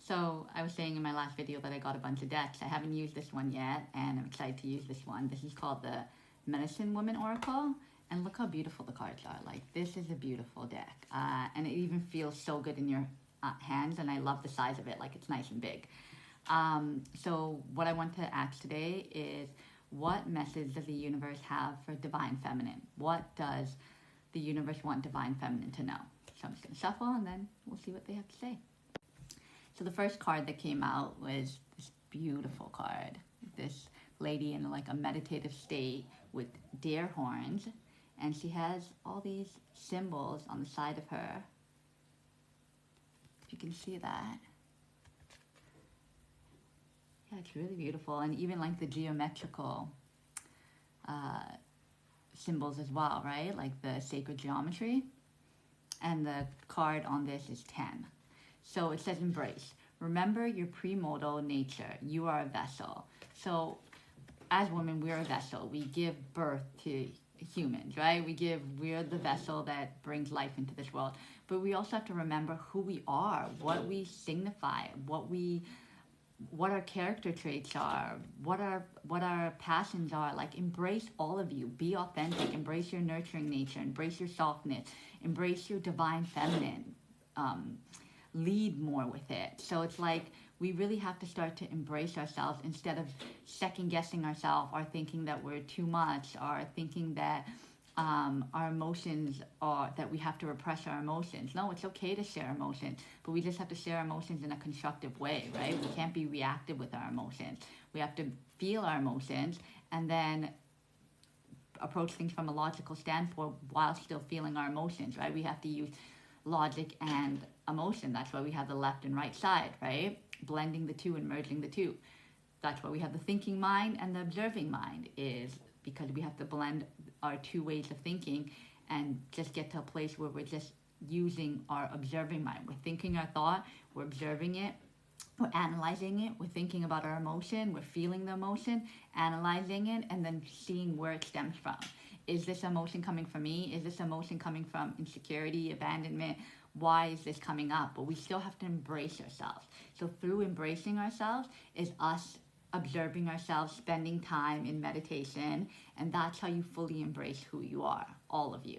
So I was saying in my last video that I got a bunch of decks. I haven't used this one yet, and I'm excited to use this one. This is called the Medicine Woman Oracle, and look how beautiful the cards are. Like, this is a beautiful deck, and it even feels so good in your hands, and I love the size of it. Like, it's nice and big. So what I want to ask today is, what message does the universe have for Divine Feminine? What does the universe want Divine Feminine to know? So I'm just going to shuffle, and then we'll see what they have to say. So the first card that came out was this beautiful card. This lady in like a meditative state with deer horns, and she has all these symbols on the side of her. If you can see that. Yeah, it's really beautiful, and even like the geometrical symbols as well, right? Like the sacred geometry. And the card on this is 10. So it says embrace. Remember your premortal nature. You are a vessel. So as women, we're a vessel. We give birth to humans, right? We're the vessel that brings life into this world. But we also have to remember who we are, what we signify, what our character traits are, what our passions are. Like, embrace all of you. Be authentic. Embrace your nurturing nature. Embrace your softness. Embrace your divine feminine. Lead more with it. So it's like we really have to start to embrace ourselves instead of second guessing ourselves, or thinking that we're too much, or thinking that our emotions are, that we have to repress our emotions. No, it's okay to share emotions, but we just have to share emotions in a constructive way, right? We can't be reactive with our emotions. We have to feel our emotions and then approach things from a logical standpoint while still feeling our emotions, right? We have to use logic and emotion. That's why we have the left and right side, right? Blending the two and merging the two. That's why we have the thinking mind and the observing mind, is because we have to blend our two ways of thinking and just get to a place where we're just using our observing mind. We're thinking our thought, we're observing it, we're analyzing it, we're thinking about our emotion, we're feeling the emotion, analyzing it, and then seeing where it stems from. Is this emotion coming from me? Is this emotion coming from insecurity, abandonment? Why is this coming up? But we still have to embrace ourselves. So through embracing ourselves is us observing ourselves, spending time in meditation, and that's how you fully embrace who you are, all of you.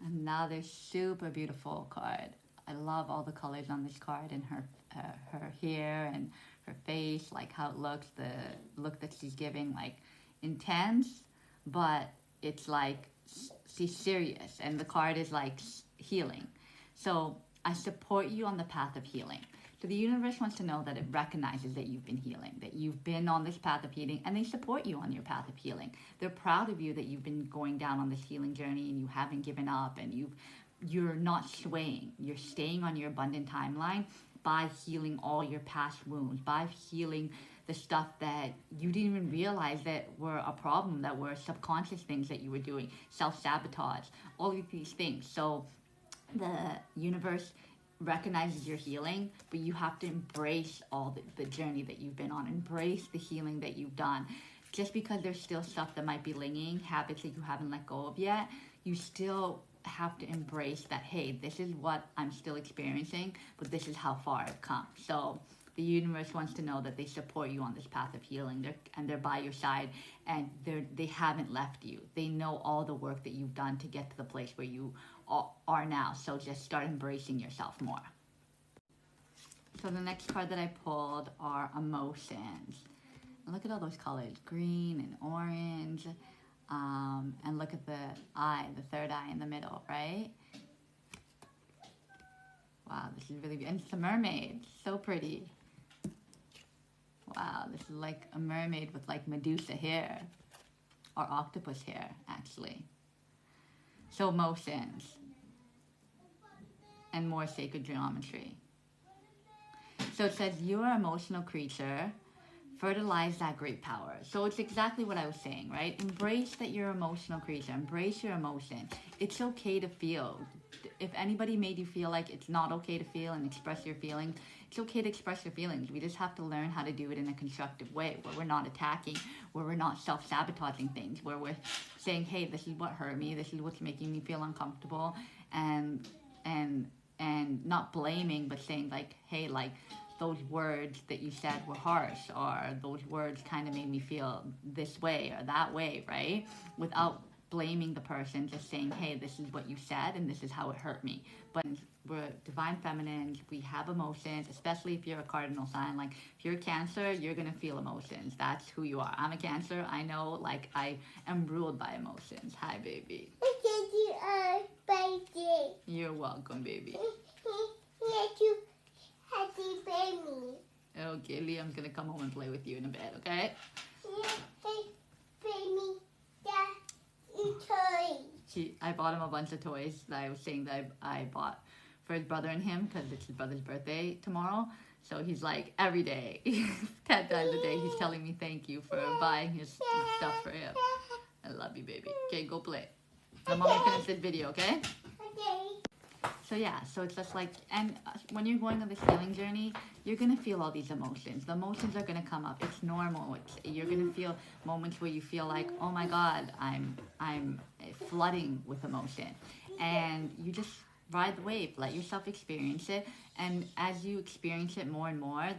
Another super beautiful card. I love all the colors on this card, and her hair and her face, like how it looks, the look that she's giving, like intense, but it's like she's serious, and the card is like healing. So I support you on the path of healing. So the universe wants to know that it recognizes that you've been healing, that you've been on this path of healing, and they support you on your path of healing. They're proud of you that you've been going down on this healing journey and you haven't given up, and you're not swaying. You're staying on your abundant timeline by healing all your past wounds, by healing the stuff that you didn't even realize that were a problem, that were subconscious things that you were doing, self-sabotage, all of these things. So the universe recognizes your healing, but you have to embrace all the journey that you've been on, embrace the healing that you've done. Just because there's still stuff that might be lingering, habits that you haven't let go of yet, you still have to embrace that, hey, this is what I'm still experiencing, but this is how far I've come. So the universe wants to know that they support you on this path of healing, they're by your side, and they haven't left you. They know all the work that you've done to get to the place where you are now. So just start embracing yourself more. So the next card that I pulled are emotions. And look at all those colors, green and orange. And look at the eye, the third eye in the middle, right? Wow, this is really beautiful. And it's a mermaid, so pretty. Wow, this is like a mermaid with like Medusa hair, or octopus hair, actually. So emotions and more sacred geometry. So it says, you are an emotional creature. Fertilize that great power. So it's exactly what I was saying, right? Embrace that you're an emotional creature. Embrace your emotion. It's okay to feel. If anybody made you feel like it's not okay to feel and express your feelings, it's okay to express your feelings. We just have to learn how to do it in a constructive way, where we're not attacking, where we're not self-sabotaging things, where we're saying, hey, this is what hurt me, this is what's making me feel uncomfortable, and and not blaming, but saying like, hey, like those words that you said were harsh, or those words kind of made me feel this way or that way, right? Without blaming the person, just saying, hey, this is what you said and this is how it hurt me. But we're divine feminines, we have emotions, especially if you're a cardinal sign. Like if you're a Cancer, you're gonna feel emotions. That's who you are. I'm a Cancer. I know, like, I am ruled by emotions. Hi, baby. You're welcome, baby. Okay, Liam's gonna come home and play with you in a bit, okay? I bought him a bunch of toys that I was saying that I bought for his brother and him, because it's his brother's birthday tomorrow. So he's like, every day, 10 times a day, he's telling me thank you for buying his stuff for him. I love you, baby. Okay, go play. The mommy finished this video, okay? So yeah, so it's just like, and when you're going on this healing journey, you're gonna feel all these emotions. The emotions are gonna come up. It's normal. You're gonna feel moments where you feel like, oh my God, I'm flooding with emotion, and you just ride the wave. Let yourself experience it, and as you experience it more and more,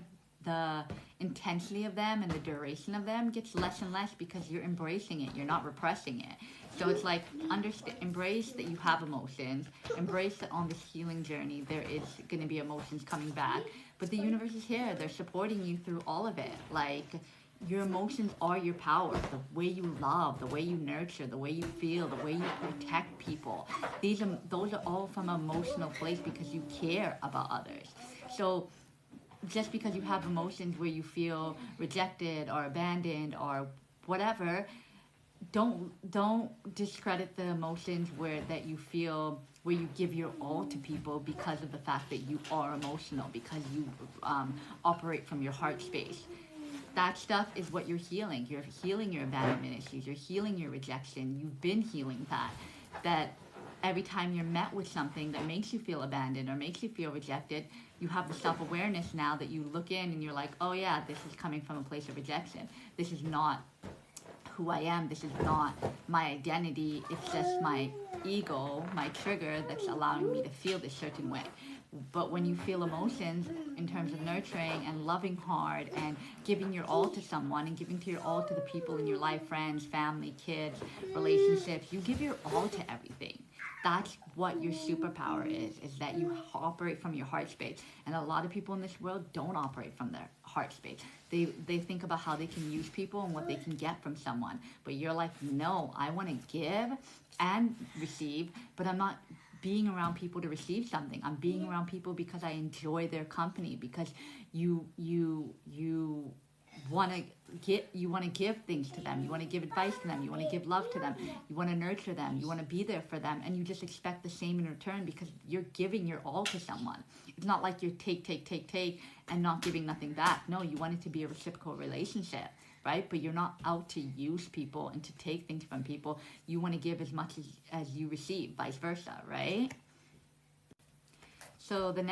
the intensity of them and the duration of them gets less and less because you're embracing it. You're not repressing it. So it's like, embrace that you have emotions. Embrace that on this healing journey, there is going to be emotions coming back. But the universe is here. They're supporting you through all of it. Like, your emotions are your power. The way you love, the way you nurture, the way you feel, the way you protect people. Those are all from an emotional place because you care about others. So just because you have emotions where you feel rejected or abandoned or whatever, don't discredit the emotions that you feel, where you give your all to people because of the fact that you are emotional, because you operate from your heart space. That stuff is what you're healing. You're healing your abandonment issues. You're healing your rejection. You've been healing that every time you're met with something that makes you feel abandoned or makes you feel rejected, you have the self-awareness now that you look in and you're like, oh yeah, this is coming from a place of rejection. This is not who I am. This is not my identity. It's just my ego, my trigger, that's allowing me to feel this certain way. But when you feel emotions in terms of nurturing and loving hard and giving your all to someone and giving to your all to the people in your life, friends, family, kids, relationships, you give your all to everything. That's what your superpower is that you operate from your heart space. And a lot of people in this world don't operate from their heart space. They think about how they can use people and what they can get from someone. But you're like, no, I want to give and receive, but I'm not being around people to receive something. I'm being around people because I enjoy their company, because you want to give things to them. You want to give advice to them. You want to give love to them. You want to nurture them. You want to be there for them, and you just expect the same in return because you're giving your all to someone. It's not like you're take and not giving nothing back. No, you want it to be a reciprocal relationship, right? But you're not out to use people and to take things from people. You want to give as much as you receive, vice versa, right? So the next